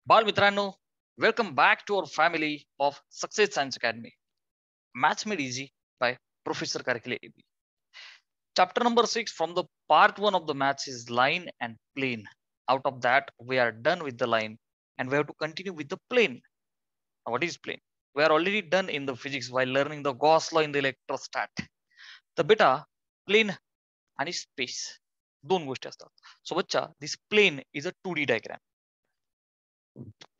बालमित्रांनो, welcome back to our family of success science academy. Maths made easy by professor Karkile AB. Chapter number 6 from the part 1 of the maths is line and plane. Out of that, we are done with the line and we have to continue with the plane. Now, what is plane? We are already done in the physics while learning the Gauss law in the electrostat. The beta plane आणि space दोन गोष्टी असतात. So बच्चा, this plane is a 2D diagram.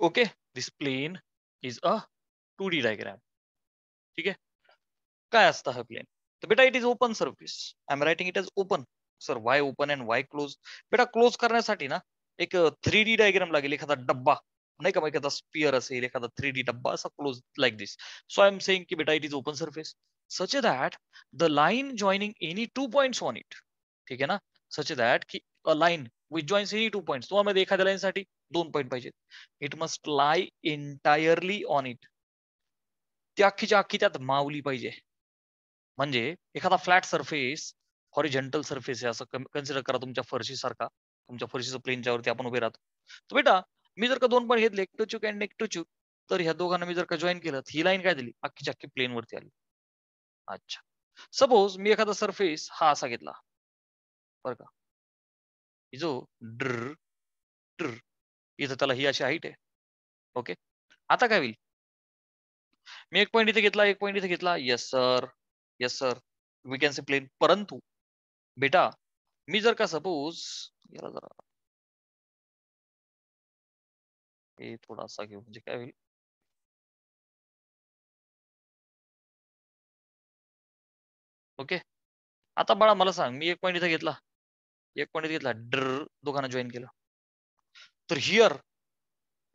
Okay, this plane is a 2D diagram. ठीक आहे. काय असतं हा प्लेन? तर बेटा it is open surface. I am writing it as open. Sir why open and why close? बेटा close करण्यासाठी ना एक 3D डायग्राम लागेल, एखादा डब्बा नाही का, एखादा स्पियर असेल, एखादा 3D डब्बा असा close like this. So I am saying की बेटा it is open surface such that the line joining any 2 points on it. ठीक आहे ना, सच दॅट की अ line which joins any 2 points. तुम्हाला एखाद्या लाईन साठी 2 पॉइंट पाहिजेत. It must Lai entirely on it. ती अख्खीच्या अख्खी त्यात मावली पाहिजे. म्हणजे एखादा फ्लॅट सरफेस, हॉरिझॉन्टल सरफेस आहे असं कन्सिडर करा, तुमच्या फरशीसारखा. तुमच्या फरशीच्या प्लेनच्या वरती आपण उभे राहतो. तर बेटा मी जर का 2 पॉईंट घेतले, एक टू चूक अँड एक टू चूक, तर ह्या दोघांना मी जर का जॉईन केलं, ही लाईन काय दिली, अख्खीच्या अख्खी प्लेन वरती आली. अच्छा, सपोज मी एखादा सरफेस हा असा घेतला बरं का, जो ड्र ड्र इथं त्याला ही अशी हाईट आहे. ओके, आता काय होईल, मी एक पॉईंट इथे घेतला, एक पॉईंट इथे घेतला. Yes sir, yes sir, we can say plane. परंतु बेटा मी जर का सपोज याला जरा हे थोडासा घेऊ, म्हणजे काय होईल, ओके. आता बाळा मला सांग, मी एक पॉईंट इथे घेतला, एक पॉईंट इथे घेतला, दोघांना जॉईन केलं, तर here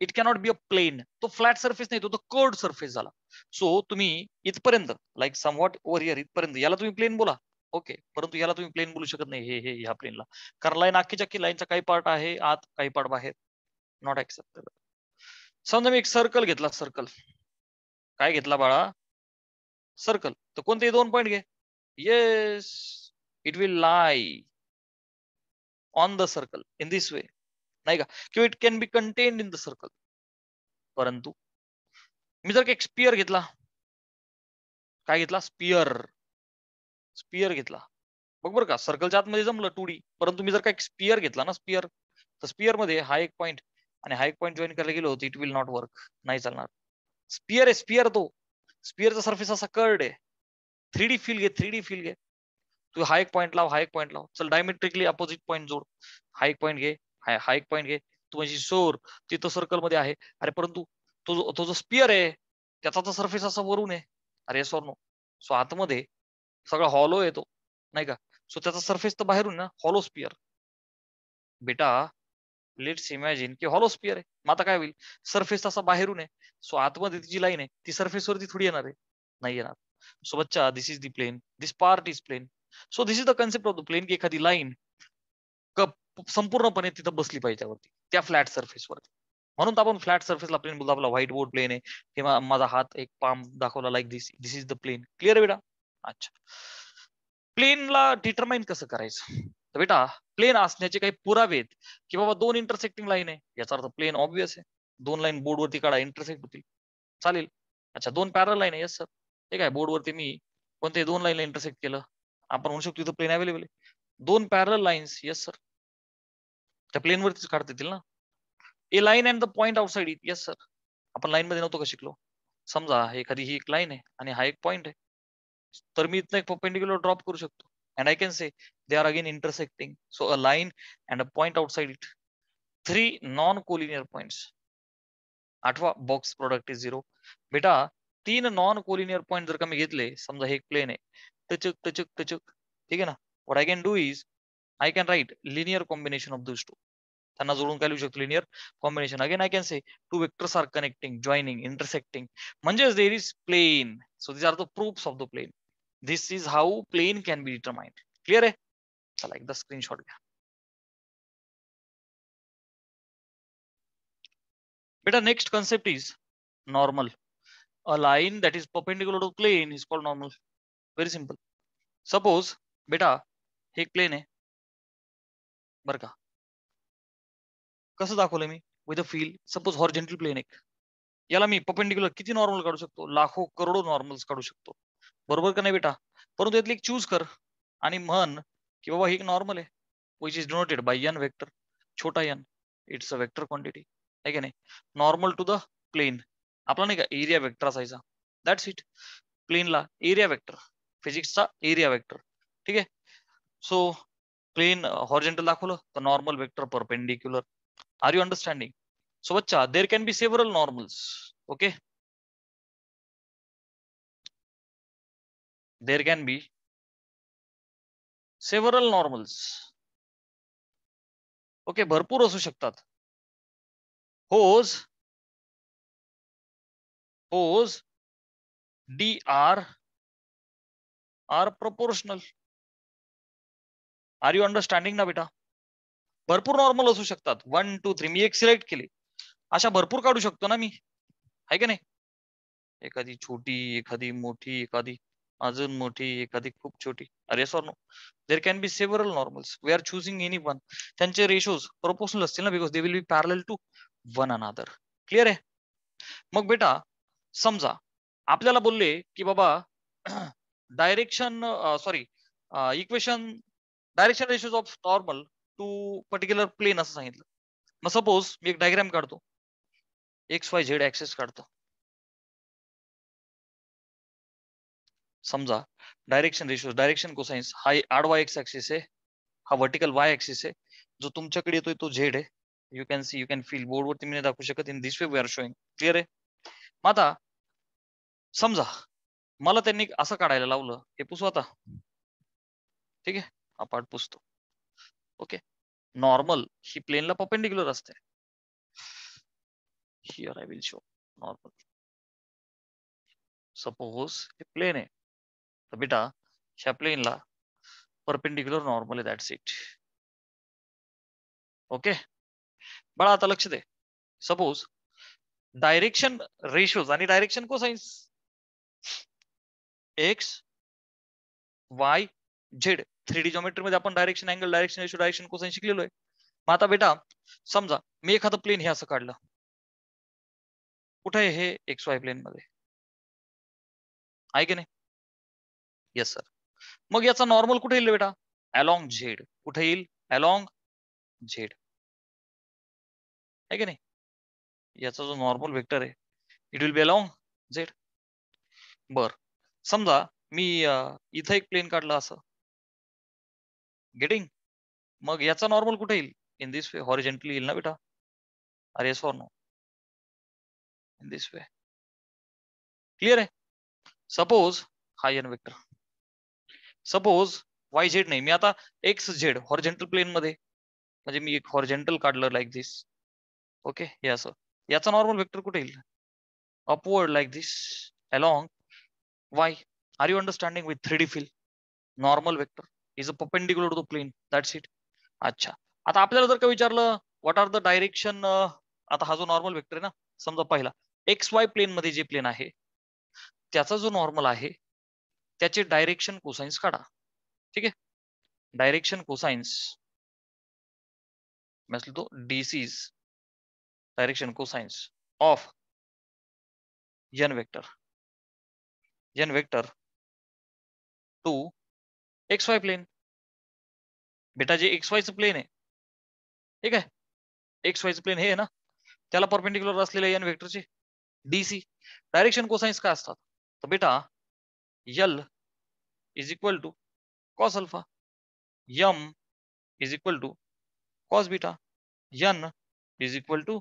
it cannot be a plane. तो फ्लॅट सरफेस नाही, तो कर्ड सरफेस झाला. सो तुम्ही इथपर्यंत लाईक समवॉट ओव्हर हिअर इथपर्यंत याला तुम्ही प्लेन बोला, ओके, परंतु याला तुम्ही प्लेन बोलू शकत नाही, हे ह्या प्लेनला. कारण लाईन अख्खीच्या अख्खी लाईनचा काही पार्ट आहे आत, काही पार्ट बाहेर. Not acceptable. समजा मी एक सर्कल घेतला, सर्कल काय घेतला बाळा, सर्कल, तर कोणतेही 2 पॉईंट घे. Yes, it will lie on the circle in this वे, नाही का, किंवा it can be contained in the circle. परंतु मी जर का एक स्पियर घेतला, काय घेतला, स्पियर, स्पियर घेतला, बघ बरं का, सर्कलच्या आतमध्ये जमलं 2D. परंतु मी जर का एक स्पियर घेतला ना, स्पियर, तर स्पियर मध्ये हा एक पॉईंट आणि हा एक पॉईंट जॉईन करायला गेलो होतो, इट विल नॉट वर्क, नाही चालणार. स्पियर आहे, स्पियर, तो स्पियरचा सरफेस असा कर्ड आहे. 3D फील घे, 3D फील घे. तू हा एक पॉईंट लाव, हा एक पॉईंट लाव, चल डायमेट्रिकली अपोजिट पॉईंट जोड. हा एक पॉईंट घे, हा एक पॉईंट घे. तू म्हणजे सोर तिथं सर्कल मध्ये आहे. अरे परंतु तो जो स्पियर आहे त्याचा तर सरफेस असा वरून आहे. अरे सॉर नो. सो आतमध्ये सगळा हॉलो येतो, नाही का. सो त्याचा सरफेस तर बाहेरून ना हॉलो स्पियर. बेटा लेट्स इमॅजिन की हॉलो स्पियर आहे. मग आता काय होईल, सरफेस तसा बाहेरून आहे. सो आतमध्ये जी लाईन आहे ती सरफेस वरती थोडी येणार आहे, नाही येणार. सो बच्चा this is the plane, this part is plane. So this is the concept of the plane, की एखादी लाईन संपूर्णपणे तिथं बसली पाहिजे त्यावरती, त्या फ्लॅट सरफेसवरती. म्हणून तर आपण फ्लॅट सरफेसला प्लेन बोलतो. आपला व्हाईट बोर्ड प्लेन आहे, किंवा माझा हात एक पाम दाखवला like this, this is the plane. Clear आहे बेटा? अच्छा, प्लेनला डिटरमाइन कसं करायचं, तर बेटा प्लेन असण्याचे काही पुरावे आहेत, की बाबा 2 इंटरसेक्टिंग लाईन आहे, याचा अर्थ प्लेन ऑब्वियस आहे. 2 लाईन बोर्डवरती काढा, इंटरसेक्ट होतील, चालेल. अच्छा, 2 पॅरल लाईन आहे, येस सर. ठीक आहे, बोर्डवरती मी कोणते 2 लाईनला इंटरसेक्ट केलं, आपण म्हणू शकतो इथं प्लेन अवेलेबल आहे. 2 पॅरल लाईन्स, येस सर, त्या प्लेन वरतीच काढता येतील ना. A line and the point outside it, yes sir. आपण लाईन मध्ये नव्हतो का शिकलो. समजा एखादी ही एक लाईन आहे आणि हा एक पॉइंट आहे, तर मी इथं एक परपेंडिक्युलर ड्रॉप करू शकतो. And I can say they R again intersecting. So a line and a point outside it, 3 non collinear points. आठवा, बॉक्स प्रोडक्ट इज 0. बेटा 3 नॉन कोलिनियर पॉइंट जर का मी घेतले, समजा हे एक प्लेन आहे, टचक टचक टचक, ठीक आहे ना. What I can do is I can write linear combination of those two. त्यांना जोडून काय लिहू शकतो, linear combination. Again I can say 2 vectors are connecting, joining, intersecting, म्हणजे there is plane. So these are the proofs of the plane. This is how plane can be determined. Clear आहे? चला एकदा screenshot घ्या. बेटा next concept is normal. A line that is perpendicular to plane is called normal. Very simple. Suppose बेटा हे एक plane आहे बरं का, कसं दाखवलं मी, with a feel. Suppose horizontal plane एक, याला मी परपेंडिक्युलर किती नॉर्मल काढू शकतो? लाखो करोडो नॉर्मल्स काढू शकतो, बरोबर का नाही बेटा? परंतु यातली एक चूज कर आणि म्हण की बाबा ही एक नॉर्मल आहे, which is denoted by N vector, छोटा N. It's a vector quantity, आहे की नाही? नॉर्मल टू द प्लेन, आपला नाही का एरिया वेक्टर असायचा, दॅट्स इट. प्लेनला एरिया वेक्टर, फिजिक्सचा एरिया वेक्टर, ठीक आहे. सो प्लेन हॉरिझॉन्टल दाखवलं तर normal vector perpendicular. Are you understanding? So बच्चा there can be several normals. Okay, there can be several normals. Okay, भरपूर असू शकतात. Whose D are proportional. Are you understanding ना बेटा? भरपूर नॉर्मल असू शकतात, 1 2 3, मी एक सिलेक्ट केली, अशा भरपूर काढू शकतो ना मी, आहे की नाही? एखादी छोटी, एखादी मोठी, एखादी अजून मोठी, एखादी खूप छोटी. अरे sour no, there can be several normals, we are choosing any one. त्यांचे रेशोज प्रोपोर्शनल असतील ना, because they will be parallel to one another. Clear आहे? मग बेटा समजा आपल्याला बोलले की बाबा direction, sorry, equation, direction ratios of normal to particular plane असं सांगितलं. मग सपोज मी एक डायग्राम काढतो, एक्स वाय झेड ऍक्सेस काढतो. समजा डायरेक्शन रेशो, डायरेक्शन कोसाइन्स, हा आडवा एक्स ऍक्सिस आहे, हा वर्टिकल वाय ऍक्सिस आहे, जो तुमच्याकडे येतोय तो झेड आहे. You can see, you can feel, बोर्डवरती मी नाही दाखवू शकत, in this way we are showing. Clear आहे? मग आता समजा मला त्यांनी असं काढायला लावलं, हे पुसू आता, ठीक आहे, हा पार्ट पुसतो. ओके, नॉर्मल ही प्लेनला परपेंडिक्युलर असते. Here I will show normal. Suppose हे प्लेन आहे, तर बेटा ह्या प्लेनला परपेंडिक्युलर नॉर्मल आहे, दॅट्स इट. ओके बाळा, आता लक्ष दे. सपोज डायरेक्शन रेशोज आणि direction cosines, x Y Z, 3D geometry मध्ये आपण direction angle, direction ratio, direction cosine शिकलेलो आहे. मग आता बेटा समजा मी एखादं प्लेन हे असं काढलं, कुठे आहे हे? एक्स वाय प्लेन मध्ये, आहे की नाही? Yes sir. मग याचा नॉर्मल कुठे येईल बेटा? Along Z. कुठे येईल? अलॉंग झेड, आहे की नाही? याचा जो नॉर्मल वेक्टर आहे, it will B along Z. बर, समजा मी इथं एक प्लेन काढलं असं, गेटिंग? मग याचा नॉर्मल कुठे येईल? इन दिस वे, हॉरिझॉन्टली येईल ना बेटा? अरे sour no, in this way. Clear आहे? सपोज हा N vector, suppose Y Z नाही, मी आता एक्स झेड हॉरिझॉन्टल प्लेन मध्ये, म्हणजे मी एक हॉरिझॉन्टल काढलं लाईक दिस. ओके, हे असं, याचा नॉर्मल वेक्टर कुठे येईल? Upward like this, along Y. Are you understanding with 3D feel? Normal vector is a perpendicular to the plane, that's it. अच्छा, आता आपल्याला जर का विचारलं व्हॉट आर द डायरेक्शन, आता हा जो नॉर्मल वेक्टर आहे ना, समजा पहिला एक्स वाय प्लेन मध्ये जे प्लेन आहे त्याचा जो नॉर्मल आहे त्याचे डायरेक्शन कोसाइन्स काढा. ठीक आहे, डायरेक्शन कोसाइन्स मैं तो DCs direction cosines of N vector to X Y plane. बेटा जे एक्स वायचं प्लेन आहे, ठीक आहे, एक्स वायचं प्लेन हे आहे ना, त्याला परपेंडिक्युलर असलेल्या एन वेक्टरचे डीसी डायरेक्शन कोसाइन्स काय असतात? तर बेटा L is equal to cos alpha, M is equal to cos beta, N is equal to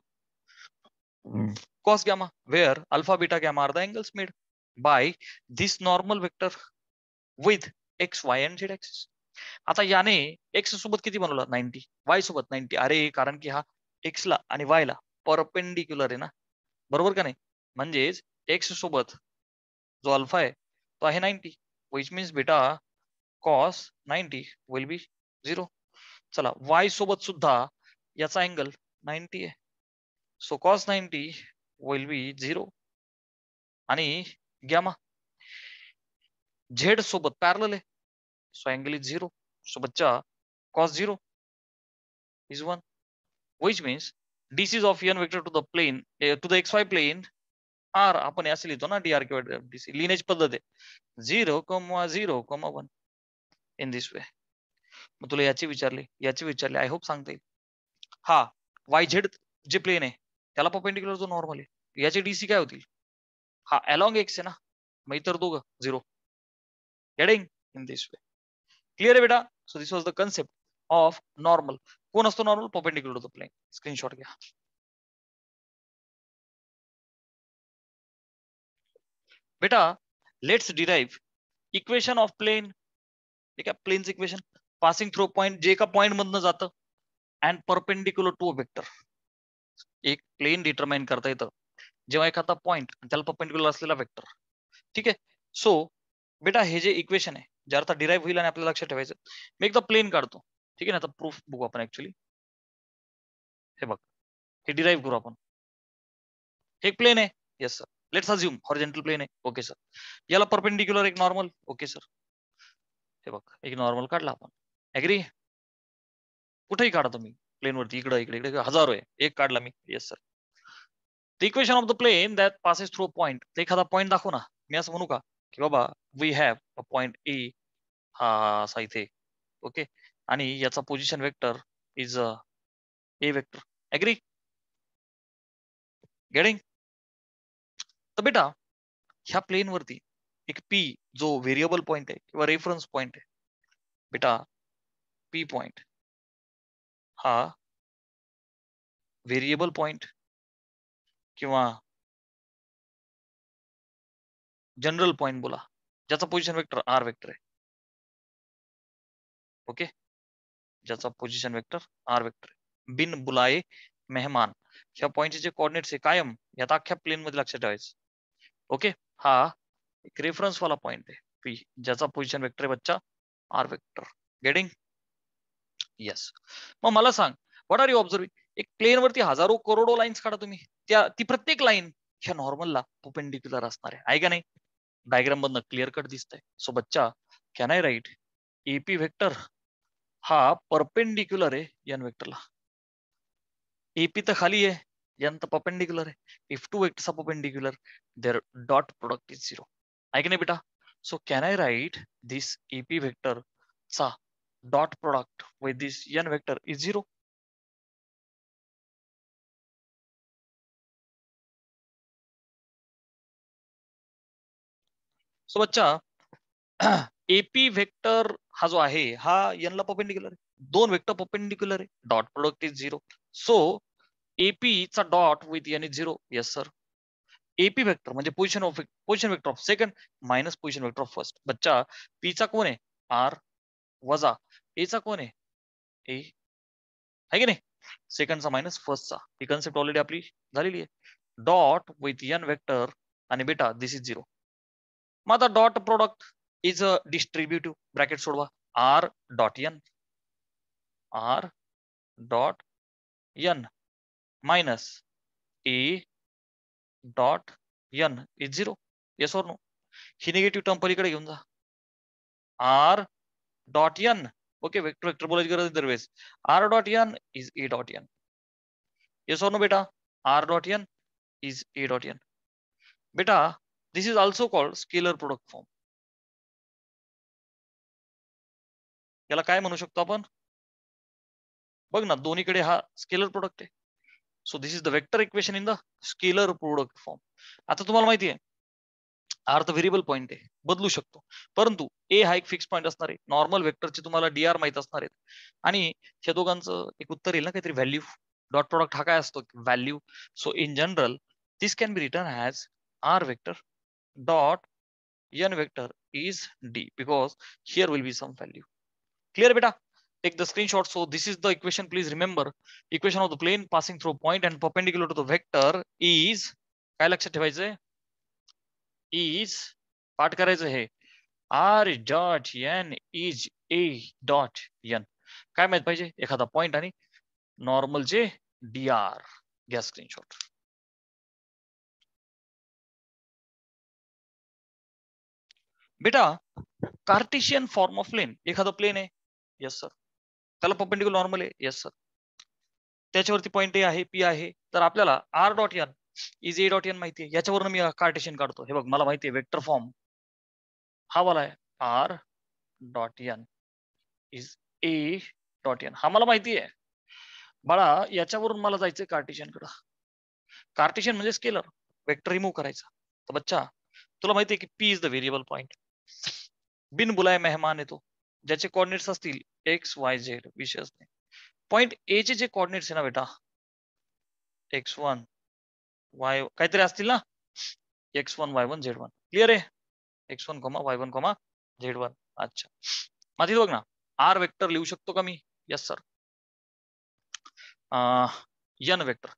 cos gamma, where alpha beta gamma are the angles made by this normal vector with x y and z axis. आता याने x सोबत किती बनवला? 90, y सोबत 90. अरे कारण की हा x ला आणि y ला परपेंडिक्युलर आहे ना, बरोबर का नाही? म्हणजेच x सोबत जो अल्फा आहे तो आहे 90, which means बेटा cos 90 will be 0. चला, y सोबत सुद्धा याचा अँगल 90 आहे, सो cos 90 will be 0. आणि गॅमा झेड सोबत पॅरलल आहे, सो अँगल इज 0. सो बच्चा cos 0 is 1, which means DCs of N vector to the plane to the XY plane are आपण असे लिहितो ना डीआर किंवा डीसी लिहिण्याची पद्धत आहे 0,0,1 इन दिस वे. मग तुला याची विचारली आय होप सांगता येईल. हा YZ जे प्लेन आहे त्याला परपेंडिक्युलर जो नॉर्मल आहे याची डीसी काय होतील हा अलॉंग एक्स आहे ना मग इतर दोघं 0 getting in this way. Clear आहे बेटा. So this was the concept of normal. कोण असतो normal perpendicular to the plane. Screenshot घ्या. बेटा let's derive equation of plane. ठीक आहे प्लेनचं इक्वेशन पासिंग थ्रू पॉइंट जे एका पॉइंट मधनं जातं and perpendicular to a vector. एक प्लेन डिटरमाइन करता येतं जेव्हा एखादा पॉइंट त्याला परपेंडिक्युलर असलेला वेक्टर. ठीक आहे. सो बेटा हे जे इक्वेशन आहे जे अर्थ डिराइव्ह होईल आणि आपल्याला लक्षात ठेवायचं मी एकदा प्लेन काढतो. ठीक आहे ना आता प्रूफ बघू आपण ऍक्च्युली. हे बघ हे डिराइव्ह करू आपण. हे एक प्लेन आहे. Yes sir. Let's assume horizontal plane आहे. Okay sir. याला परपेंडिक्युलर एक नॉर्मल. Okay sir. हे बघ एक नॉर्मल काढला आपण. ऍग्री. कुठेही काढा तुम्ही प्लेनवरती इकडे इकडे इकडे हजारो आहे एक काढला मी. Yes sir. The equation of the plane that passes through a point. एखादा पॉइंट दाखव ना मी असं म्हणू का की बाबा we have a point A हा असा इथे. ओके आणि याचा position vector is A vector. Agree. Getting. तर बेटा ह्या प्लेन वरती एक पी जो व्हेरिएबल पॉइंट आहे किंवा रेफरन्स पॉइंट आहे बेटा पी पॉइंट हा व्हेरिएबल पॉइंट किंवा जनरल पॉइंट बोला ज्याचा पोझिशन वेक्टर आर वेक्टर आहे. ओके ज्याचा पोझिशन वेक्टर आर वेक्टर आहे. बिन बुलाए मेहमान ह्या पॉइंटचे जे कोऑर्डिनेट्स आहे कायम यात अख्ख्या प्लेन मध्ये लक्षात ठेवायचं. ओके हा एक रेफरन्स वाला पॉइंट आहे पी ज्याचा पोझिशन वेक्टर आहे बच्चा आर वेक्टर. गेटिंग. येस. मग मला सांग व्हॉट आर यू ऑब्झर्विंग. एक प्लेन वरती हजारो करोडो लाईन्स काढा तुम्ही ती प्रत्येक लाईन ह्या नॉर्मलला परपेंडिक्युलर असणार आहे का नाही. डायग्राम मधनं क्लिअर कट दिसतंय. सो बच्चा can I write AP vector हा परपेंडिक्युलर आहे एन वेक्टरला. एपी तर खाली आहे एन तर परपेंडिक्युलर आहे. If two vectors are perpendicular their dot product is 0 आहे की नाही बेटा. So can I write this AP vector चा dot product with this N vector is 0. So बच्चा एपी वेक्टर हा जो आहे हा एन ला परपेंडिक्युलर आहे. दोन वेक्टर परपेंडिक्युलर आहे dot product is 0. So AP चा dot with N is 0. Yes sir. AP vector म्हणजे position vector of second minus position vector of first. बच्चा पी चा कोण आहे आर वजा ए चा कोण आहे ए आहे की नाही. सेकंडचा मायनस फर्स्टचा ही कन्सेप्ट ऑलरेडी आपली झालेली आहे. डॉट विथ एन वेक्टर आणि बेटा दिस इज 0. मग आता dot product is a distributive bracket सोडवा R dot N minus A dot N is 0. Yes or no. ही निगेटिव्ह टर्म पलीकडे घेऊन जा R dot N. Okay vector vector बोलायची गरज दरवेळेस R dot N is A dot N. Yes or no बेटा. R dot N is A dot N. बेटा this is also called scalar product form. याला काय म्हणू शकतो आपण बघ ना दोन्हीकडे हा स्केलर प्रोडक्ट आहे. So this is the vector equation in the scalar product form. आता तुम्हाला माहिती आहे आर तर व्हेरिएबल पॉइंट आहे बदलू शकतो परंतु ए हा एक फिक्स पॉइंट असणार आहे. नॉर्मल वेक्टरचे तुम्हाला डीआर माहित असणार आहेत आणि ह्या दोघांचं एक उत्तर येईल ना काहीतरी व्हॅल्यू. डॉट प्रोडक्ट हा काय असतो value. So in general this can be written as R vector dot N vector is D because here will be some value. Clear बेटा. Take the screenshot. So this is the equation. Please remember, equation of the plane passing through a point and perpendicular to the vector is काय लक्षात ठेवायचंय is पाठ करायचं हे R dot N is A dot N. काय माहित पाहिजे एखादा पॉइंट आणि नॉर्मलचे डी आर. घ्या स्क्रीनशॉट. बेटा कार्टेशियन फॉर्म ऑफ प्लेन एखादा प्लेन आहे. Yes sir. त्याला परपेंडिक्युलर नॉर्मल आहे. Yes sir. त्याच्यावरती पॉईंट ए आहे, पी आहे, तर आपल्याला R dot N is A dot N माहिती आहे. याच्यावरून मी कार्टेशियन काढतो. हे बघ मला माहिती आहे वेक्टर फॉर्म हा वाला आहे, R dot N is A dot N, हा मला माहिती आहे. बाळा याच्यावरून मला जायचंय कार्टेशियन कडे. कार्टेशियन म्हणजे स्केलर, वेक्टर रिमूव्ह करायचा. तर बच्चा तुला माहिती आहे की P is the variable point. बिन बुलाए मेहमान येतो, ज्याचे कोऑर्डिनेट्स असतील एक्स वाय झेड, विषयच नाही. पॉइंट ए चे जे कोऑर्डिनेट्स आहे ना बेटा, x1 y काहीतरी असतील ना, x1 y1 z1, क्लिअर आहे. x1 y1 z1. अच्छा, माझी बघ ना, आर वेक्टर लिहू शकतो का मी? Yes sir. एन वेक्टर,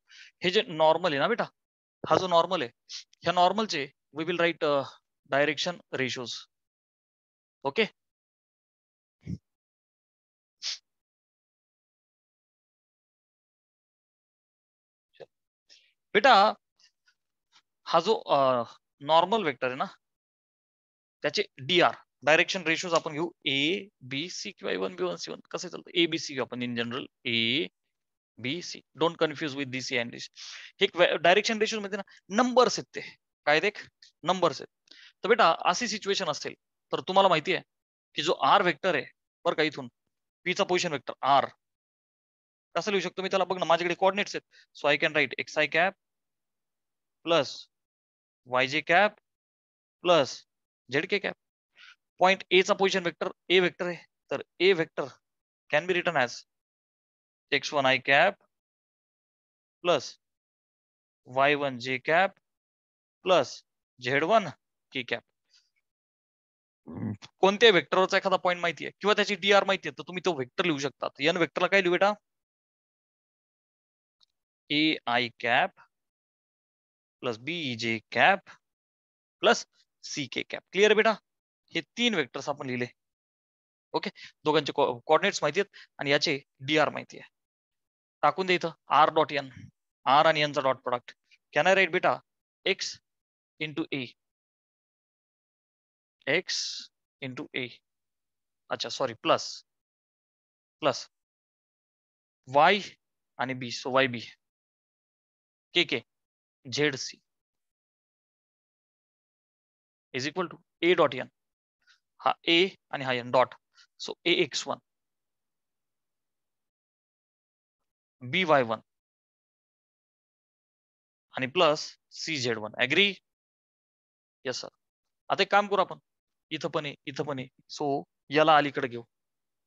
हे जे नॉर्मल आहे ना बेटा, हा जो नॉर्मल आहे, ह्या नॉर्मलचे we will write direction ratios. Okay, बेटा हा जो नॉर्मल वेक्टर आहे ना, त्याचे डी आर डायरेक्शन रेशोज आपण घेऊ ए बी सी किंवा A1 B1 C1, कसं चालतं ए बी सी घेऊ आपण in general, A B C, don't confuse with this and this. हे डायरेक्शन रेशोज मध्ये ना नंबर्स आहेत, ते काय देख नंबर्स आहेत. तर बेटा अशी सिच्युएशन असेल तर तुम्हाला माहिती आहे की जो आर वेक्टर आहे बरं का, इथून पी चा पोझिशन वेक्टर आर कसं लिहू शकतो मी त्याला? बघ ना, माझ्याकडे कोऑर्डिनेट्स आहेत, so I can write X I cap plus Y J cap plus Z K cap. Point A चा पोझिशन वेक्टर ए वेक्टर आहे, तर A vector can be written as x1 i cap plus y1 j cap plus z1 k cap. कोणत्या वेक्टरवरचा एखादा point माहिती आहे किंवा त्याची डी आर माहिती आहे तर तुम्ही तो वेक्टर लिहू शकता. एन वेक्टरला काय लिहू बेटा? A I cap plus B J cap plus C K cap. Clear बेटा? हे 3 वेक्टर्स आपण लिहिले. ओके, दोघांचे कोऑर्डिनेट्स माहिती आहेत आणि याचे डी आर माहिती आहे. टाकून दे इथं आर डॉट एन, आर आणि एनचा dot product. Can I write बेटा X into A, X into A, अच्छा सॉरी प्लस प्लस वाय आणि B, so Y B K K Z C is equal to A dot N, हा A आणि हा N dot, so A x1 B y1 आणि plus C z1. Agree? Yes sir. आता एक काम करू आपण, इथं पण आहे इथं पण आहे, सो याला अलीकडे घेऊ.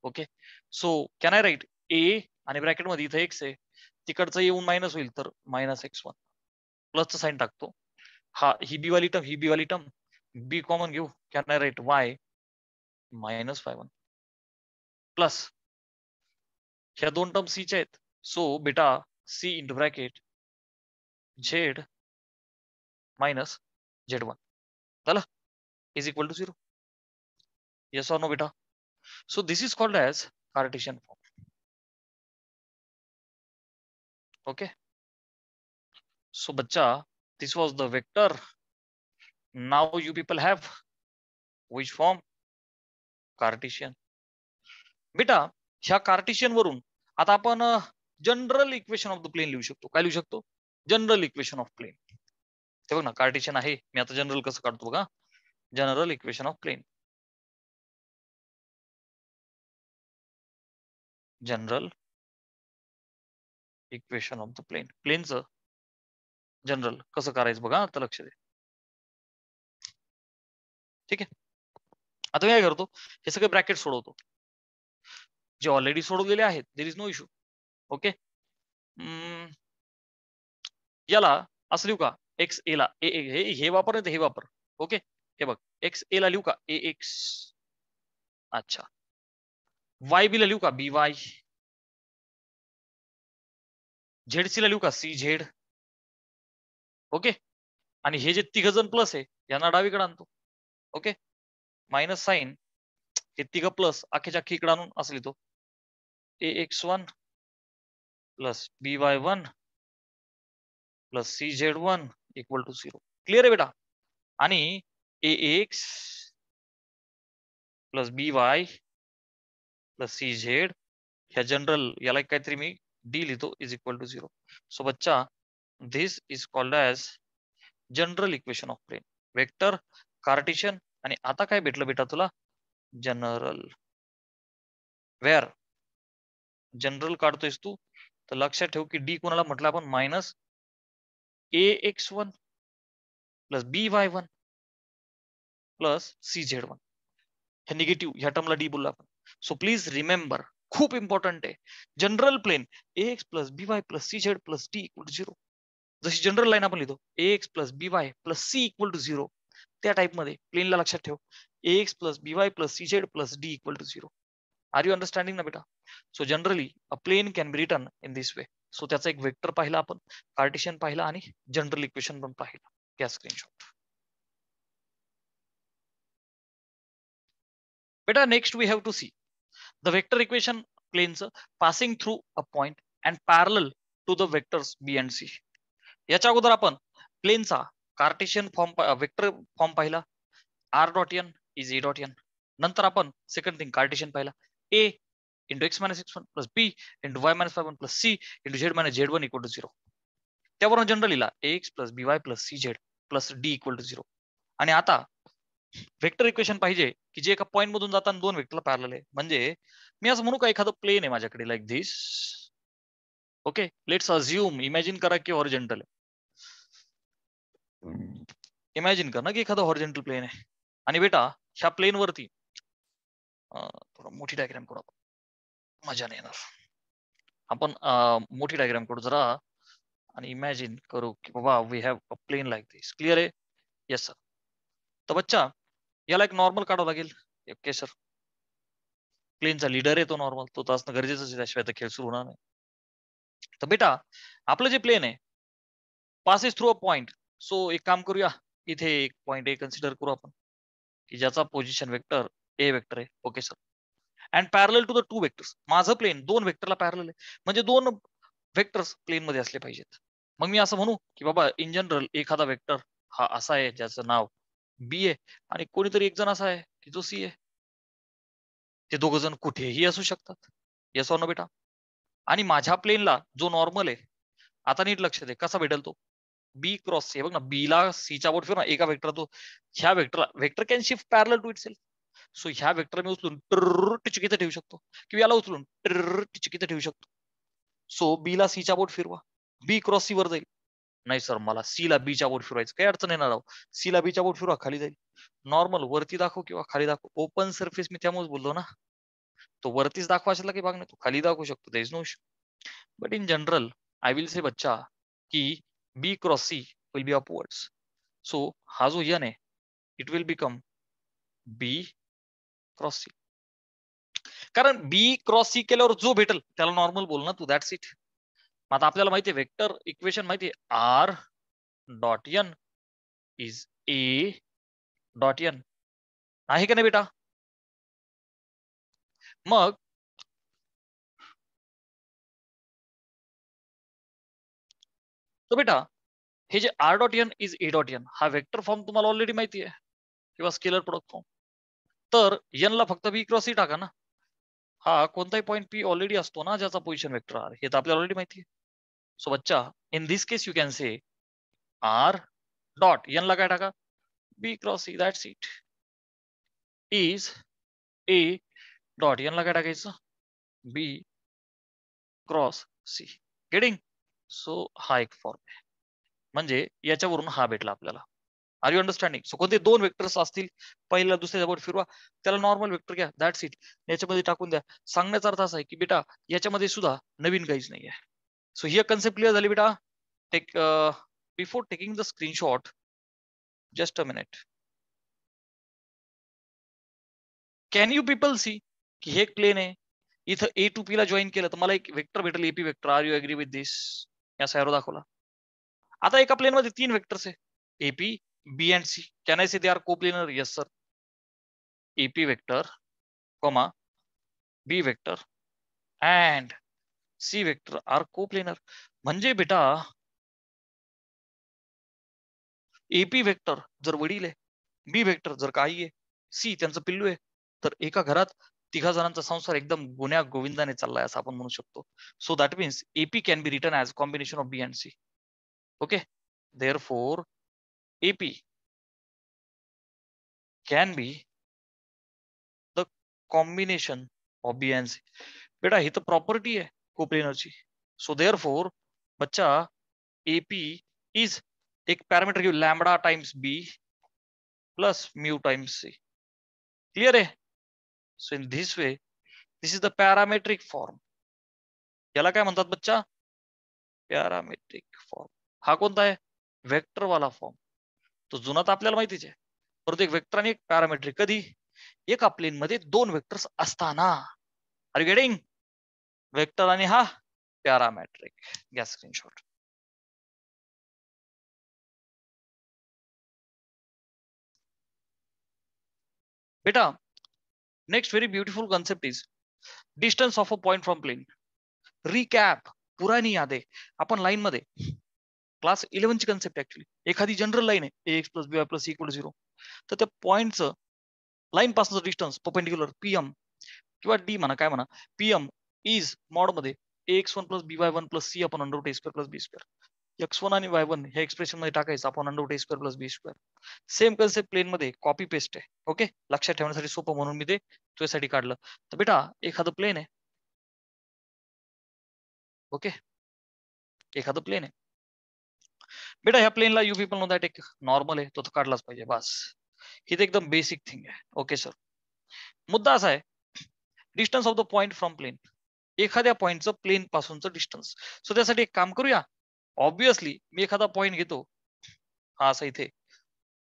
Okay, so can I write A आणि ब्रॅकेट मध्ये इथं एक्स आहे, तिकडचं येऊन मायनस होईल तर मायनस x1, प्लसचं साईन टाकतो. हा ही बी वाली टर्म, ही बी वाली टर्म, बी कॉमन घेऊ. Can I write Y minus y1 plus ह्या दोन टर्म सीच्या आहेत, सो बेटा C into bracket Z minus z1 झालं is equal to 0. Yes or no बेटा? So this is called as Cartesian form. Okay, so बच्चा this was the vector. Now you people have which form? Cartesian. बेटा ह्या Cartesian वरून आता आपण general equation of the plane लिहू शकतो. काय लिहू शकतो? General equation of plane. ते बघ ना, कार्टेशियन आहे, मी आता जनरल कसं काढतो बघा, general equation of plane. General equation of the plane, प्लेनचं जनरल कसं करायचं बघा, आता लक्ष दे. ठीक आहे, आता मी काय करतो, हे सगळे ब्रॅकेट सोडवतो जे ऑलरेडी सोडवलेले आहेत. There is no issue. Okay, याला असं लिहू का, एक्स ए ला हे वापर हे वापर. ओके, हे बघ एक्स ए ला लिहू का ए एक्स, अच्छा. वाय बी ला लिहू का बी वाय, झेड सी ला लिहू का सी झेड. ओके, आणि हे जे तिघ जण प्लस आहे यांना डावीकडे आणतो. ओके, मायनस साईन हे तिघ प्लस अख्खेच्या अख्खी इकडे आणून असं लिहितो A X one plus B Y one plus C Z one equal to 0. Clear आहे बेटा? आणि A X plus B Y plus C Z ह्या जनरल याला काहीतरी मी डी लिहितो इज इक्वल टू 0. सो बच्चा this is called as general equation of plane. Vector, Cartesian आणि आता काय भेटलं बेटा तुला? जनरल. वेअर जनरल काढतोयस तू तर लक्षात ठेव की डी कोणाला म्हटलं आपण? Minus ax1 plus by1 plus cz1. हे निगेटिव्ह ह्या टर्मला डी बोललो आपण. सो प्लीज रिमेंबर, खूप इम्पॉर्टंट आहे, general plane ax plus by plus cz plus d equal to 0. जशी जनरल लाईन आपण लिहितो ax plus by plus c equal to 0, त्या टाइप मध्ये प्लेनला लक्षात ठेव ax plus by plus cz plus d equal to 0. Are you understanding ना बेटा? So generally a plain can be written in this way. So त्याचा एक vector पाहिला आपण, कार्टेशियन पाहिला आणि जनरल इक्वेशन पण पाहिला. घ्या स्क्रीनशॉट. बेटा next we have to see the vector equation प्लेनचं passing through a point and parallel to the vectors B and C. याच्या अगोदर आपण प्लेनचा कार्टेशियन फॉर्म वेक्टर फॉर्म पाहिला, R dot N is A dot N. नंतर आपण second thing Cartesian पाहिला, A into X minus X one plus B into Y minus Y one plus C into Z minus Z one equal to 0. त्यावरून जनरलीला X plus B Y plus C Z plus D equal to 0. आणि आता vector equation पाहिजे की जे एका point मधून जाताना दोन वेक्टरला पॅरलल आहे. म्हणजे मी असं म्हणू का एखादं प्लेन आहे माझ्याकडे like this. Okay, let's assume, imagine करा की हॉरिझॉन्टल आहे. इमॅजिन कर ना की एखादं हॉरिझॉन्टल प्लेन आहे आणि बेटा ह्या प्लेन वरती थोडं मोठी डायग्राम करू आपण, मजा नाही येणार. आपण मोठी डायग्राम करू जरा आणि इमॅजिन करू की बाबा we have a plane like this. Clear आहे? Yes sir. तर बच्चा याला एक नॉर्मल काढावं लागेल. ओके सर, प्लेनचा लीडर आहे तो नॉर्मल, तो तर असणं गरजेचं आहे, त्याशिवाय तर खेळ सुरू होणार नाही. तर बेटा आपलं जे प्लेन आहे passes through a point. So एक काम करूया, इथे एक पॉइंट ए कन्सिडर करू आपण की ज्याचा पोझिशन वेक्टर ए वेक्टर आहे. Okay sir. अँड पॅरल टू द टू वेक्टर्स. माझं प्लेन दोन वेक्टरला पॅरल आहे, म्हणजे दोन वेक्टर्स प्लेन मध्ये असले पाहिजेत. मग मी असं म्हणू की बाबा इन जनरल एखादा वेक्टर हा असा आहे ज्याचं नाव बी आहे आणि कोणीतरी एक जण असा आहे की जो सी आहे. ते दोघ जण कुठेही असू शकतात. येस ऑर नो बेटा? आणि माझ्या प्लेनला जो नॉर्मल आहे, आता नीट लक्ष दे कसा भेटेल तो, बी क्रॉस सी. बघ ना, बी ला सीच्या बोट फिर ना, एका वेक्टर तो ह्या वेक्टरला, वेक्टर कॅन शिफ्ट पॅरल टू इटसेल्फ. सो ह्या वेक्टर मी उचलून टिचकीत ठेवू शकतो किंवा याला उचलून टिचकीत ठेवू शकतो. सो बी ला सीच्या बोट फिरवा, बी क्रॉस सी वर जाईल. नाही सर मला सी ला बीच्या बोट फिरवायचं, काही अडचण येणार आहो. सी ला बीच्या बोट फिरवा, खाली जाईल. नॉर्मल वरती दाखव किंवा खाली दाखव, ओपन सरफेस मी त्यामुळेच बोललो ना. तो वरतीच दाखवा असेल की भाग नाही, तो खाली दाखवू शकतो, there is no issue. But in general I will say बच्चा की B cross C will be upwards. So हा जो यन आहे it will become B cross C. कारण बी क्रॉस सी केल्यावर जो भेटल त्याला नॉर्मल बोल ना तू, दॅट्स इट. आता आपल्याला माहिती आहे वेक्टर इक्वेशन माहिती आहे, R dot N is A dot N, आहे का नाही बेटा? मग तो बेटा हे जे R dot N is A dot N हा वेक्टर फॉर्म तुम्हाला ऑलरेडी माहिती आहे किंवा स्केलर प्रोडक्ट फॉर्म. तर एन ला फक्त बी क्रॉस सी टाका ना. हा कोणताही पॉईंट पी ऑलरेडी असतो ना ज्याचा पोझिशन वेक्टर आर, हे तर आपल्याला ऑलरेडी माहिती आहे. सो बच्चा in this case you can say R dot N ला काय टाका, B cross C, that's it, is A dot N ला काय टाकायचं, B cross C. Getting? So हा एक फॉर्म आहे, म्हणजे याच्यावरून हा भेटला आपल्याला. R you understanding? सो कोणते दोन वेक्टर्स असतील, पहिला दुसऱ्या बोट फिरवा, त्याला नॉर्मल वेक्टर घ्या, दॅट्स इट, याच्यामध्ये टाकून द्या. सांगण्याचा अर्थ असा आहे की बेटा याच्यामध्ये सुद्धा नवीन काहीच नाही आहे. सो ही कन्सेप्ट क्लिअर झाली बेटा. Take before taking the screenshot just a minute, can you people see की हे एक प्लेन आहे, इथं ए टू पी ला जॉईन केलं तर मला एक वेक्टर भेटेल AP vector. Are you agree with this? या सॅरो दाखवला. आता एका प्लेन मध्ये तीन वेक्टर्स आहे, AP B and C. Can I say they are coplanar? Yes sir. AP vector comma B vector and C vector are coplanar. म्हणजे बेटा एपी वेक्टर जर वडील आहे, बी वेक्टर जर काही आहे, सी त्यांचं पिल्लू आहे, तर एका घरात तिघा जणांचा संसार एकदम गुन्ह्या गोविंदाने चाललाय असं आपण म्हणू शकतो. So that means AP can be written as combination of B and C. Okay, therefore AP can be the combination of B and C. बेटा ही तर प्रॉपर्टी आहे कोप्लेनरची. सो देअरफोर बच्चा AP इज एक पॅरामीटर घेऊ lambda times B plus mu times C. Clear आहे? So in this way this is the parametric form. याला काय म्हणतात बच्चा? Parametric form. हा कोणता आहे? वेक्टर वाला फॉर्म. तो जुना तर आपल्याला माहितीच आहे, परंतु एक वेक्टर आणि एक पॅरामेट्रिक कधी? एका प्लेन मध्ये दोन वेक्टर्स असताना. R you getting? वेक्टर आणि हा पॅरामेट्रिक. घ्या स्क्रीनशॉट. बेटा next very beautiful concept is distance of a point from plane. Recap, पुराणी याद आहे. आपण लाईन मध्ये क्लास 11 ची कन्सेप्ट ऍक्च्युली, एखादी जनरल लाईन आहे ax plus by plus equal 0, तर त्या पॉइंटचं लाईन पासूनचं डिस्टन्स परपेंडिक्युलर PM किंवा D म्हणा, काय म्हणा, PM इज मॉड मध्ये ax1 plus by1 plus c upon under root a square plus b square. x1 आणि y1 ह्या एक्सप्रेशन मध्ये टाकायचं आपण under root a square plus b square. Same concept plane मध्ये कॉपी पेस्ट आहे. Okay, लक्षात ठेवण्यासाठी सोपं म्हणून मी ते तुझ्यासाठी काढलं. तर बेटा एखादं प्लेन आहे. ओके, एखादं प्लेन आहे बेटा. ह्या प्लेनला यू पीपल नो दॅट एक नॉर्मल आहे, तो तर काढलाच पाहिजे बस. ही तर एकदम बेसिक थिंग आहे. ओके सर, मुद्दा असा आहे distance of the point from plane. एखाद्या पॉइंटचं प्लेन पासूनचं डिस्टन्स. सो त्यासाठी एक काम करूया. ऑब्विसली मी एखादा पॉइंट घेतो, हा असा इथे,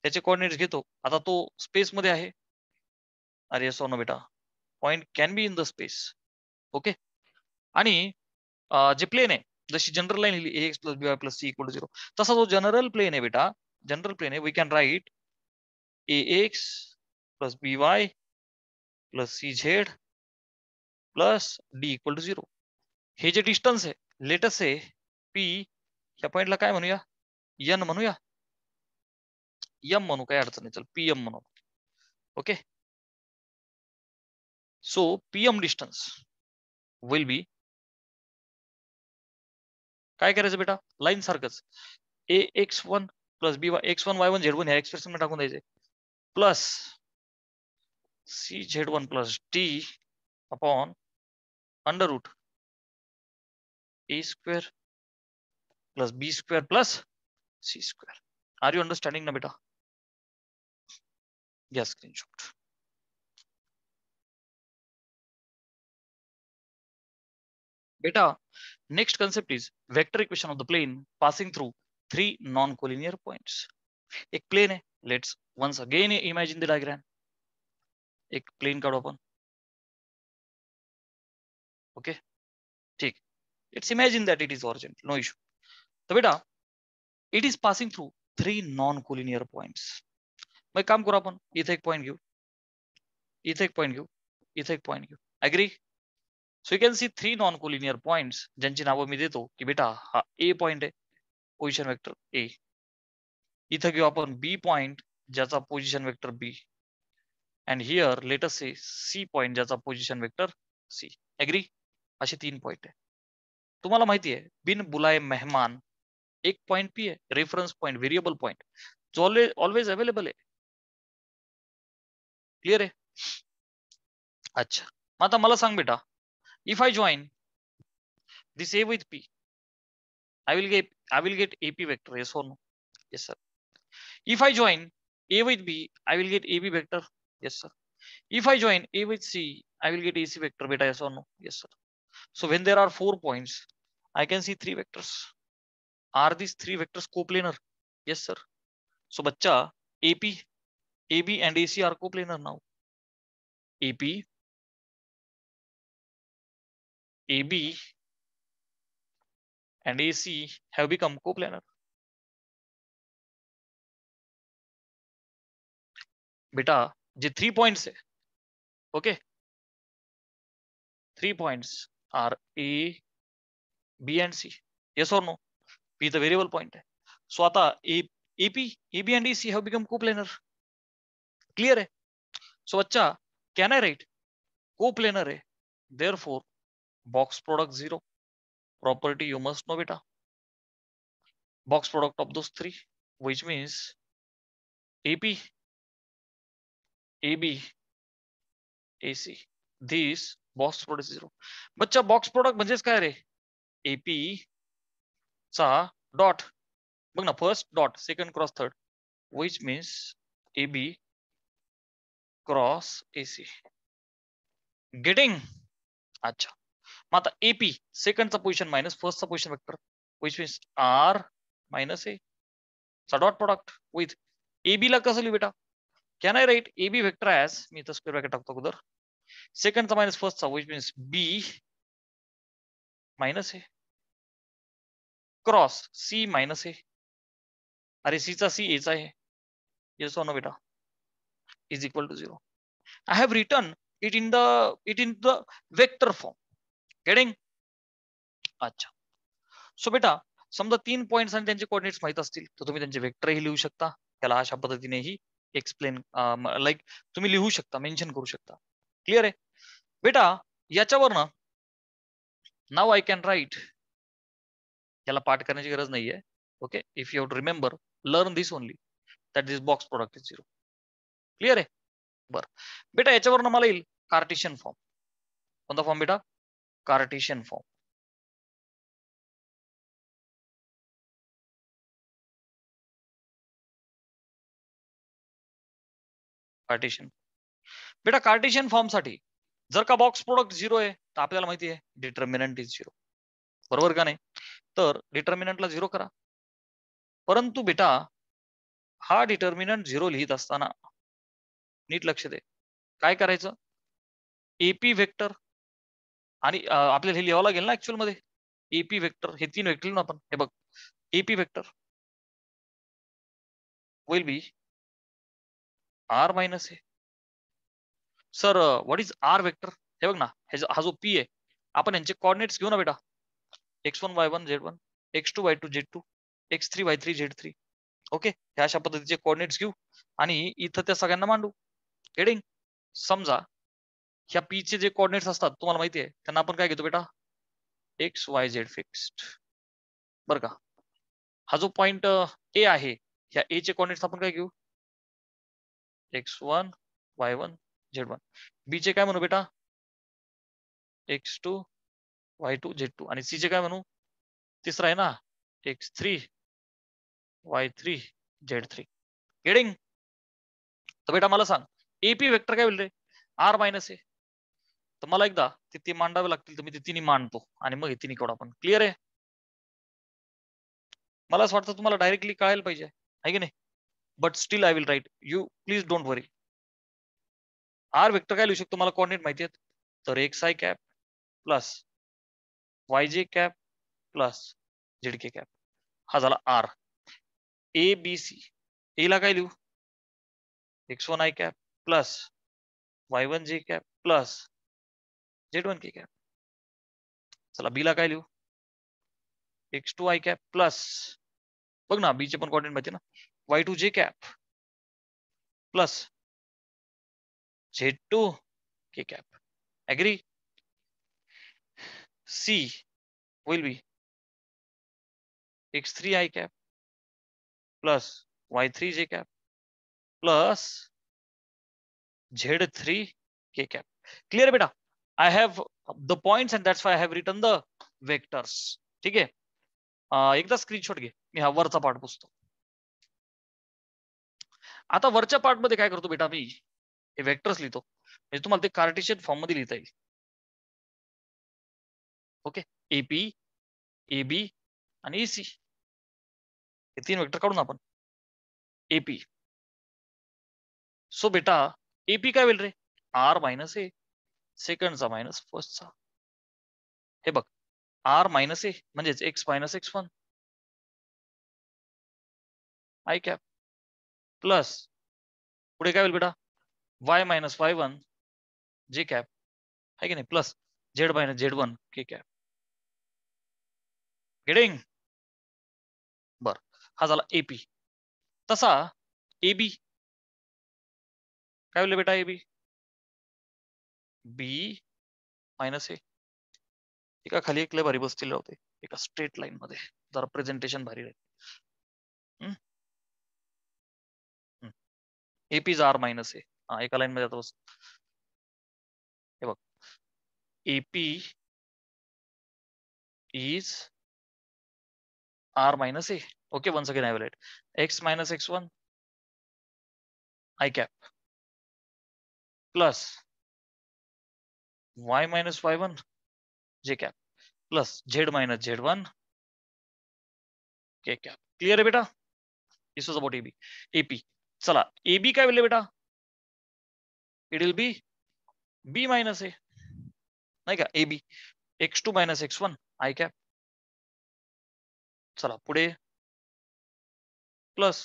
त्याचे कोऑर्डिनेट्स घेतो. आता तो स्पेस मध्ये आहे. अरे सोनो बेटा, point can be in the space. Okay, आणि जे प्लेन आहे, जशी जनरल लाईन लिहिली ax plus by plus c equal 0, तसा जो जनरल प्लेन आहे बेटा, जनरल प्लेन आहे, we can write ax plus by plus cz plus d equal to 0. हे जे डिस्टन्स आहे, लेटस आहे p, या पॉइंटला काय म्हणूया? n म्हणूया, m म्हणू, काही अडचण नाही, चल pm म्हणू. Okay, so pm distance will be, काय करायचं बेटा? लाईन सारखंच ax1 plus by x1 y1 z1 ह्या एक्सप्रेशन मध्ये टाकून द्यायचे plus cz1 plus d upon under root a square plus b square plus c square. Are you understanding ना बेटा? घ्या स्क्रीनशॉट. बेटा next concept is vector equation of the plane passing through three non-collinear points. एक plane आहे, let's once again imagine the diagram. एक plane काढू आपण. Okay, ठीक, let's imagine that it is origin, no issue. तर बेटा it is passing through three non collinear points. मग काम करू आपण, इथे एक पॉइंट घेऊ, इथे एक पॉइंट घेऊ, इथे एक पॉइंट घेऊ. Agree? So you can see three non collinear points, ज्यांची नावं मी देतो की बेटा हा ए पॉइंट आहे, पोझिशन वेक्टर ए. इथं घेऊ आपण बी पॉइंट, ज्याचा position vector B. And here let us say C point, ज्याचा पोझिशन वेक्टर सी. ऍग्री? असे तीन पॉइंट आहे. तुम्हाला माहिती आहे बिन बुलाए मेहमान एक पॉइंट पी आहे, रेफरन्स पॉइंट, व्हेरिएबल पॉइंट, जो ऑलवेज अवेलेबल आहे. क्लिअर आहे? अच्छा, मग आता मला सांग बेटा, if I join this A with P, I will get AP vector. Yes or no? Yes sir. If I join A with B, I will get AB vector. Yes sir. If I join A with C, I will get AC vector. Beta, yes or no? Yes sir. So when there are 4 points, I can see 3 vectors. Are these 3 vectors coplanar? Yes sir. So bacha, AP, AB and AC are coplanar now. AP, AB and AC have become coplanar. बेटा जे 3 points है, okay, 3 points are A, B and C. Yes or no? P the variable point है. So आता AP, AB and AC have become coplanar. Clear है? So बच्चा, can I write coplanar आहे, therefore box product 0. Property you must know बेटा. Box product of those three, which means AP, AB, AC. This box product is 0. बच्चा box product म्हणजेच काय रे? AP चा dot बघ ना, first dot second cross third, which means AB cross AC. Getting? अच्छा, मग आता AP सेकंडचा पोझिशन मायनस फर्स्टचा position vector, which means R minus A चा डॉट प्रोडक्ट विथ AB ला कसं लिहू बेटा? Can I write AB vector as, मी इथं स्क्वेअर ब्रॅकेट टाकतो अगोदर, सेकंडचा मायनस फर्स्टचा, which means B minus A cross C minus A. अरे C चा C A चा आहे, येस और नो बेटा, is equal to 0. I have written it in the vector form. Getting? अच्छा. सो बेटा समजा 3 पॉइंट्स आणि त्यांचे कोऑर्डिनेट्स माहित असतील तर तुम्ही त्यांचे वेक्टरही लिहू शकता. त्याला अशा पद्धतीनेही एक्सप्लेन लाईक तुम्ही लिहू शकता, मेन्शन करू शकता. क्लिअर आहे बेटा? याच्यावर ना नाव आय कॅन राईट, याला पाठ करण्याची गरज नाहीये. Okay, if you have to remember, learn this only, that this box product is 0. Clear आहे? बरं बेटा, याच्यावर मला येईल कार्टेशियन फॉर्म. कोणता फॉर्म बेटा? Cartesian form. कार्टेशियन बेटा, कार्टेशियन फॉर्म साठी जर का बॉक्स प्रोडक्ट 0 आहे तर आपल्याला माहिती आहे डिटर्मिनंट इज 0. बरोबर का नाही? तर डिटर्मिनंटला 0 करा. परंतु बेटा हा डिटर्मिनंट 0 लिहित असताना नीट लक्ष दे, काय करायचं? एपी वेक्टर आणि आपल्याला हे लिहावं लागेल ना ऍक्च्युअल मध्ये. एपी वेक्टर हे 3 वेक्टर लिहून आपण, हे बघ, AP vector will be R minus A. Sir what is R vector? हे बघ ना, हा जो पी आहे, आपण यांचे कोऑर्डिनेट्स घेऊ ना बेटा. x1 y1 z1, x2 y2 z2, x3 y3 z3. Okay, ह्या अशा पद्धतीचे कोऑर्डिनेट्स घेऊ आणि इथं त्या सगळ्यांना मांडू. हेडिंग समजा ह्या पी चे जे कोऑर्डिनेट्स असतात तुम्हाला माहिती आहे, त्यांना आपण काय घेतो बेटा? X Y Z fixed. बरं का? हा जो पॉइंट ए आहे, ह्या ए चे कोऑर्डिनेट्स आपण काय घेऊ? x1 y1 z1. बी चे काय म्हणू बेटा? x2 y2 z2. आणि सी चे काय म्हणू? तिसरा आहे ना, x3 y3 z3. गेटिंग? तर बेटा मला सांग, एपी वेक्टर काय होईल रे? आर मायनस ए. तर मला एकदा ते मांडावे लागतील, तर मी ते तिन्ही मांडतो आणि मग हे तिन्ही कडू आपण. क्लिअर आहे? मला असं वाटतं तुम्हाला डायरेक्टली कळायला पाहिजे, आहे की नाही? But still I will write, you please don't worry. R vector काय लिहू शकतो? मला कोऑर्डिनेट माहिती आहेत. तर X I cap plus Y J cap plus Z K cap, हा झाला आर. ए बी सी. ए ला काय लिहू? x1 I cap plus y1 J cap plus z1 K cap. चला बी ला काय लिहू? x2 आय कॅप प्लस, बघ ना, बी चे पण कोऑर्डिनेट माहिती ना, y2 J cap plus z2 K cap. Agree? C will be x3 I cap plus y3 J cap plus z3 K cap. Clear बेटा? I have the points and that's why I have written the vectors. ठीक आहे, एकदा screenshot घे, मी हा वरचा part पुसतो. आता वरच्या पार्ट मध्ये काय करतो बेटा? मी हे वेक्टर्स लिहितो, म्हणजे तुम्हाला ते कार्टेशियन फॉर्म मध्ये लिहिता येईल. ओके, एपी, एबी आणि एसी हे 3 वेक्टर काढून आपण एपी. सो बेटा एपी काय होईल रे? आर मायनस ए सेकंडचा मायनस फर्स्टचा. हे बघ, आर मायनस ए म्हणजेच x minus x1 I cap plus पुढे काय होईल बेटा? Y minus y1 J cap, आहे की नाही, plus Z minus z1 K cap. Getting? बर, हा झाला एपी. तसा एबी काय होईल बेटा? एबी बी मायनस ए. एका खाली एक लय भारी बसलेले होते एका स्ट्रेट लाईन मध्ये, जरा प्रेझेंटेशन भारी राहील. AP is R minus A. हा एका लाईन मध्ये आता बस. हे बघ, AP is R minus A. Okay, once again I will write X minus x1 I cap plus y minus y1 J cap plus z minus z1 K cap. Clear आहे बेटा? This was about AB. AP, चला AB काय बोलले बेटा? It will be B minus A, नाही का? AB x2 minus x1 I cap. चला पुढे प्लस,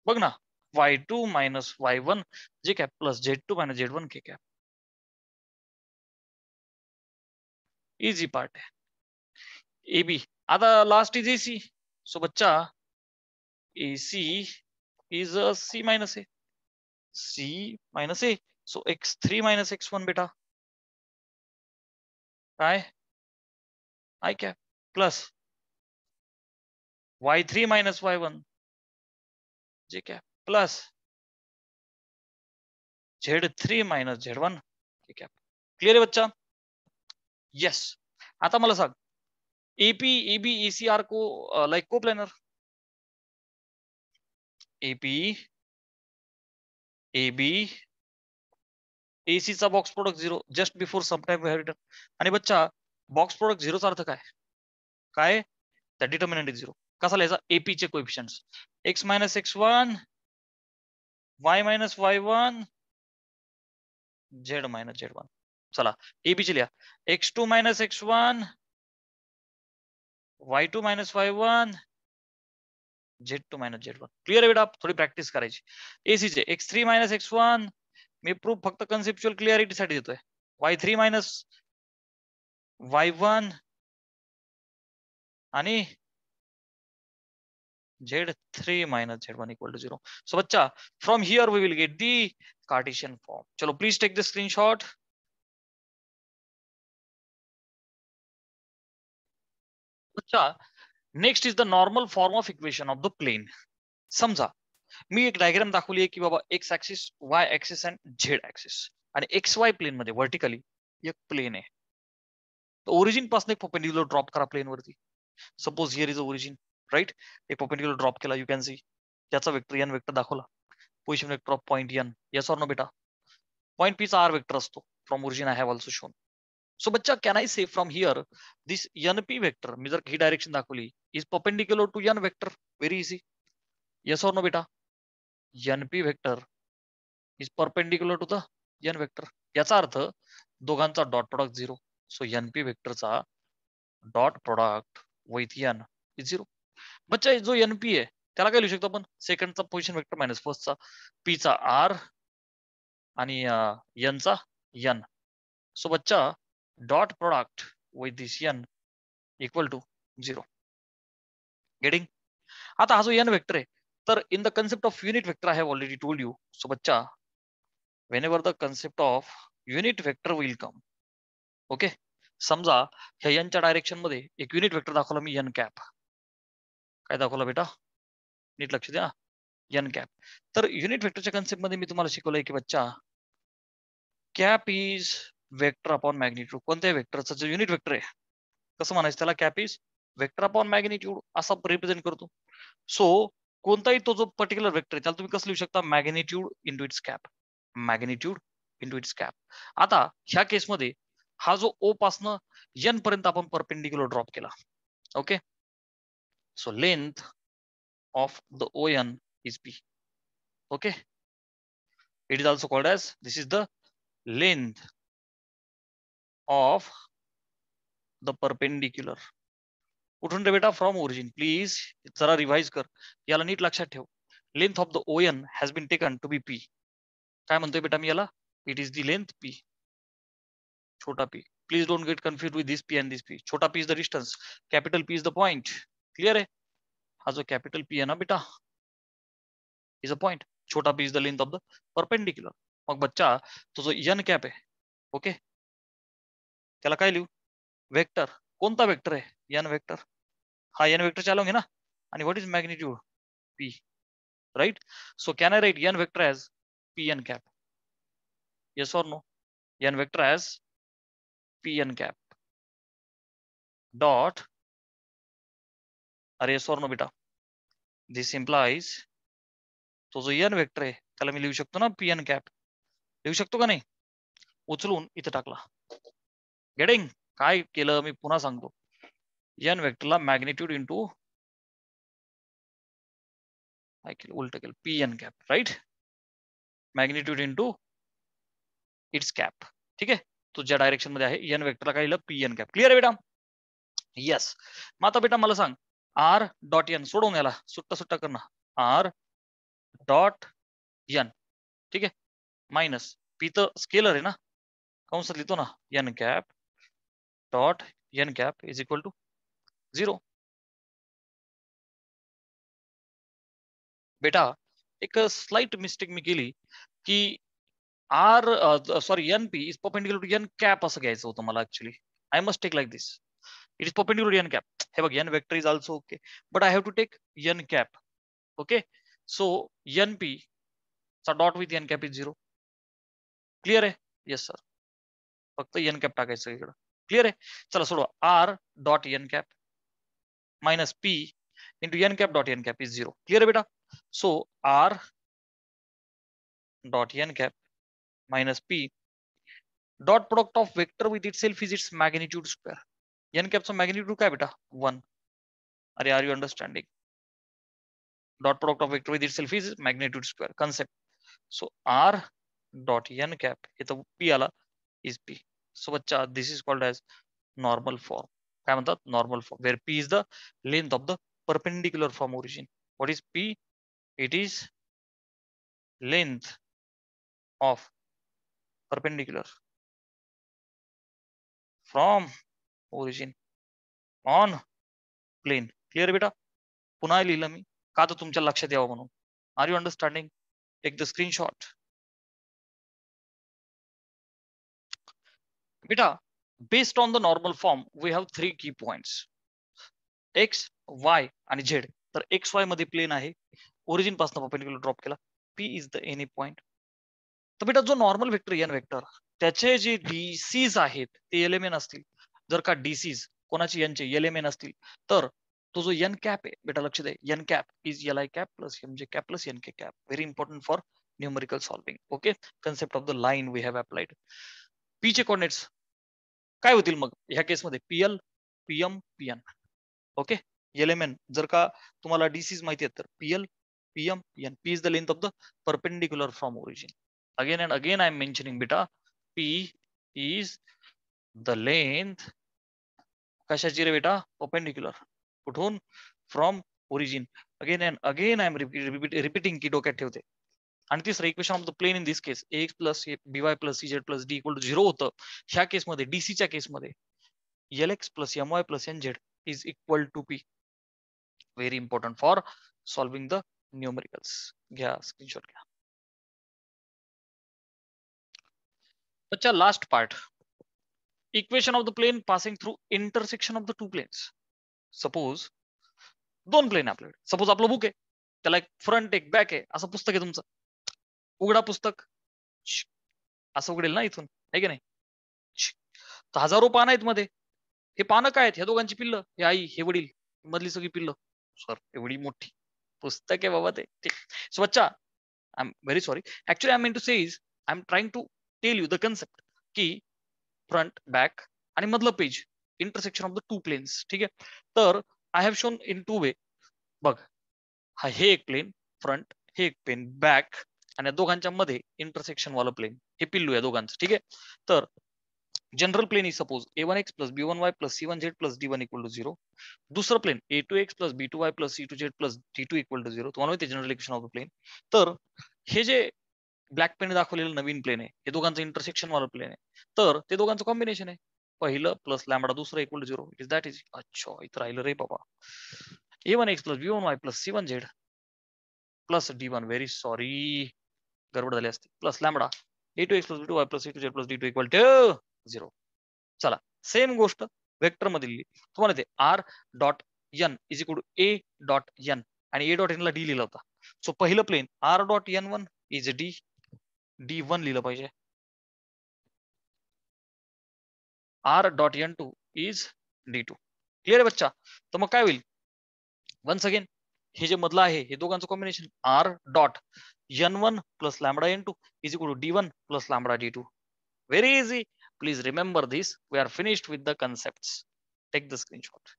बघ ना, y2 minus y1 J cap plus z2 minus z1 K cap. Easy part है. एबी, आता लास्ट इज एसी. सो बच्चा AC is C minus A. C minus A, so x3 minus x1 बेटा काय I cap plus y3 minus y1 J cap plus z3 minus z1 K cap. Clear आहे बच्चा? Yes. आता मला सांग, AP AB AC are को like coplanar. AP AB AC चा box product 0 just before some time we have written. आणि बच्चा box product 0 चा अर्थ काय? काय? The determinant is 0. कसा लिहायचा? एपी चे coefficients x minus x1 y minus y1 z minus z1. चला एबी चे लिहा x2 minus x1 y2 minus y1 z2 minus z1. Clear आहे बेटा? थोडी प्रॅक्टिस करायची. एसी चे x3 मायनस x1 मी प्रूफ फक्त कन्सेप्च्युअल क्लिअरिटीसाठी देतोय. y3 मायनस y1 आणि z3 minus z1 equal to 0. So बच्चा, from here we will get the Cartesian form. चलो please take the screenshot. बच्चा, next is the normal form of equation of the plane. समजा मी एक diagram दाखवली आहे की बाबा X axis, Y axis and Z axis, आणि एक्स वाय प्लेन मध्ये व्हर्टिकली एक प्लेन आहे. ओरिजिन पासून एक परपेंडिक्युलर ड्रॉप करा प्लेन वरती. Suppose here is origin, right? एक परपेंडिक्युलर ड्रॉप केला, यू कॅन सी त्याचा वेक्टर एन वेक्टर दाखवला, position vector of point N. Yes or no बेटा? पॉइंट पी चा आर वेक्टर असतो. From origin I have also shown. So बच्चा, can I say from here this N P vector, मी जर ही direction दाखवली, is perpendicular to N vector? Very easy. Yes or no बेटा? N P vector is perpendicular to the N vector. याचा अर्थ दोघांचा dot product 0. So N P वेक्टरचा dot product with N is 0. बच्चा जो एन पी आहे त्याला काय लिहू शकतो आपण? सेकंडचा पोझिशन वेक्टर मायनस फर्स्टचा, पी चा आर आणि एन चा एन. सो बच्चा dot product with this N equal to 0. Getting? आता हा जो एन वेक्टर आहे, तर in the concept of unit vector I have already told you. So बच्चा, whenever the concept of unit vector will come, okay, समजा ह्या एनच्या direction मध्ये एक युनिट वेक्टर दाखवला मी एन कॅप. काय दाखवला बेटा? नीट लक्ष द्या. N cap. तर युनिट वेक्टरच्या कन्सेप्ट मध्ये मी तुम्हाला शिकवलंय की बच्चा, cap is vector upon magnitude. कोणत्या वेक्टरचा जो युनिट वेक्टर आहे, कसं म्हणायचं त्याला? Cap is vector upon magnitude असा रिप्रेझेंट करतो. सो कोणताही तो जो पर्टिक्युलर वेक्टर आहे त्याला तुम्ही कसं लिहू शकता? Magnitude into its cap. Magnitude into its cap. आता ह्या केसमध्ये हा जो ओ पासनं एन पर्यंत आपण परपेंडिक्युलर ड्रॉप केला. Okay, so length of the O N is P. Okay, it is also called as, this is the length of the perpendicular. कुठून रे बेटा? From origin. प्लीज जरा रिवाइज कर, याला नीट लक्षात ठेव. Length of the O N has been taken to be P. काय म्हणतोय बेटा मी याला? It is the length P, छोटा p. Please don't get confused with this p and this p. छोटा p is the distance, capital P is the point. Clear है? हा जो capital P है ना बेटा, is a point. छोटा p is the length of the perpendicular. मग बच्चा तो जो n cap है ओके, त्याला काय लिहू? वेक्टर. कोणता वेक्टर आहे? N vector. हा एन वेक्टर चालवंगे ना. आणि what is magnitude? P. Right. So can I write N vector as P N cap? Yes or no? N vector as P N cap dot, अरे yes or no बेटा? This implies तो जो N vector आहे त्याला मी लिहू शकतो ना P N cap? लिहू शकतो का नाही? उचलून इथे टाकला. गेटिंग? काय केलं मी पुन्हा सांगतो. एन वेक्टरला मॅग्निट्यूड इंटू काय केलं? उलट केलं. P N cap. Right. Magnitude into its cap. ठीक आहे. तो ज्या डायरेक्शन मध्ये आहे एन वेक्टरला काय लिहिलं? P N cap. क्लिअर आहे बेटा? येस. मग आता बेटा मला सांग, आर डॉट एन सोडवून याला सुट्टा सुट्टा करणं. R dot N. ठीक आहे. मायनस पी तर स्केलर आहे ना, कंसात लिहितो ना N cap dot N cap is equal to 0. बेटा एक स्लाइट मिस्टेक मी केली की R sorry N P is perpendicular to N cap असं घ्यायचं होतं मला actually. I must take like this. It is perpendicular to N cap. हे बघ N vector is also okay but I have to take N cap. Okay. So N P चा dot with N cap is 0. Clear आहे? Yes sir. फक्त N cap टाकायचं इकडं. Clear आहे? चला सोडवा. R dot N cap minus P into N cap dot N cap is 0. Clear आहे बेटा? So R dot N cap minus p dot product of vector with itself is its magnitude square. n कॅपचा magnitude काय बेटा? 1. अरे are you understanding? Dot product of vector with itself is magnitude square concept. So r dot n cap हे तर p आला is p. So बच्चा this is called as normal form. काय म्हणतात? Normal form where p is the length of the perpendicular from origin. What is p? It is length of perpendicular from origin on plane. Clear बेटा? पुन्हा लिहिलं मी का तर तुमच्या लक्षात यावं म्हणून. Are you understanding? Take the screenshot. बेटा based on the normal form we have 3 key points X Y आणि झेड. तर एक्स वाय मध्ये प्लेन आहे, ओरिजिन पासून परपेंडिक्युलर ड्रॉप केला. P is the any point. तर बेटा जो नॉर्मल वेक्टर एन वेक्टर त्याचे जे डीसीज आहेत ते एलिमेंट असतील. जर का डीसीज कोणाचे यांचे एलिमेंट असतील तर तो जो एन कॅप आहे बेटा लक्ष दे, N cap is L I cap plus M J cap plus N K cap. Very important for numerical solving. Okay. Concept of the line we have applied. P चे coordinates काय होतील मग ह्या केसमध्ये? PL PM PN. Okay. Element जर का तुम्हाला DCs माहिती आहेत तर PL PM PN. P is the length of the perpendicular from origin. Again and again I am mentioning बेटा पी इज द लेंथ कशाची रे बेटा? परपेंडिक्युलर. कुठून? From origin. Again and again I am repeating की डोक्यात ठेवते. आणि तिसरं equation of the plane in this case x plus b y plus सीजेड प्लस डी इक्वल टू 0 होतं. ह्या केसमध्ये डीसीच्या केसमध्ये l x plus m y plus n z is equal to p. Very important for solving the numericals. घ्या screenshot घ्या. अच्छा last part. Equation of the plane passing through intersection of the two planes. Suppose दोन plane आपल्याकडे. Suppose आपलं book आहे, त्याला एक front एक बॅक आहे, असं पुस्तक आहे तुमचं. उघडा पुस्तक, असं उघडेल ना इथून, आहे की नाही? तर हजारो पानं आहेत मध्ये. हे पानं काय आहेत? ह्या दोघांची पिल्लं, हे आई हे वडील, मधली सगळी पिल्लं. सर एवढी मोठी पुस्तक आहे बाबा ते. सो बच्चा I am very sorry. Actually I mean to say is I am trying to tell you the concept की फ्रंट बॅक आणि मधलं page intersection of the two planes. ठीक आहे. तर I have shown in 2 way. बघ हा हे एक प्लेन फ्रंट, हे एक प्लेन बॅक आणि या दोघांच्या मध्ये इंटरसेक्शन वाला प्लेन हे पिल्लू या दोघांचं. ठीक आहे. तर general plane is suppose a1x plus b1y plus c1z plus d1 equal to 0. दुसरं plain a2x plus b2y plus c2z plus d2 equal to 0. तुम्हाला माहिती आहे general equation of the plane. तर हे जे ब्लॅक पेन दाखवलेलं नवीन प्लेन आहे हे दोघांचं इंटरसेक्शन वाला प्लेन आहे. तर ते दोघांचं कॉम्बिनेशन आहे. पहिलं प्लस लॅम्बडा, दुसरं equal to 0. It is that is. अच्छा इथं राहिलं रे बाबा. a1x plus b1y plus c1z plus d1. Very sorry गडबड झाली असते. Plus lambda a2x plus b2 y plus c2z plus d2 equal to 0. चला सेम गोष्ट वेक्टर मध्ये लिहिली तुम्हाला ते r dot n is equal to a dot n आणि a डॉट n ला d लिहिला होता. सो पहिलं plane r dot n1 is d d1 लिहिलं पाहिजे. r dot n2 is d2. Clear आहे बच्चा. तर मग काय होईल वन्स अगेन हे जे मधलं आहे हे दोघांचं combination r dot n1 plus lambda n2 is equal to d1 plus lambda d2. Very easy. Please remember this. We are finished with the concepts. Take the screenshot.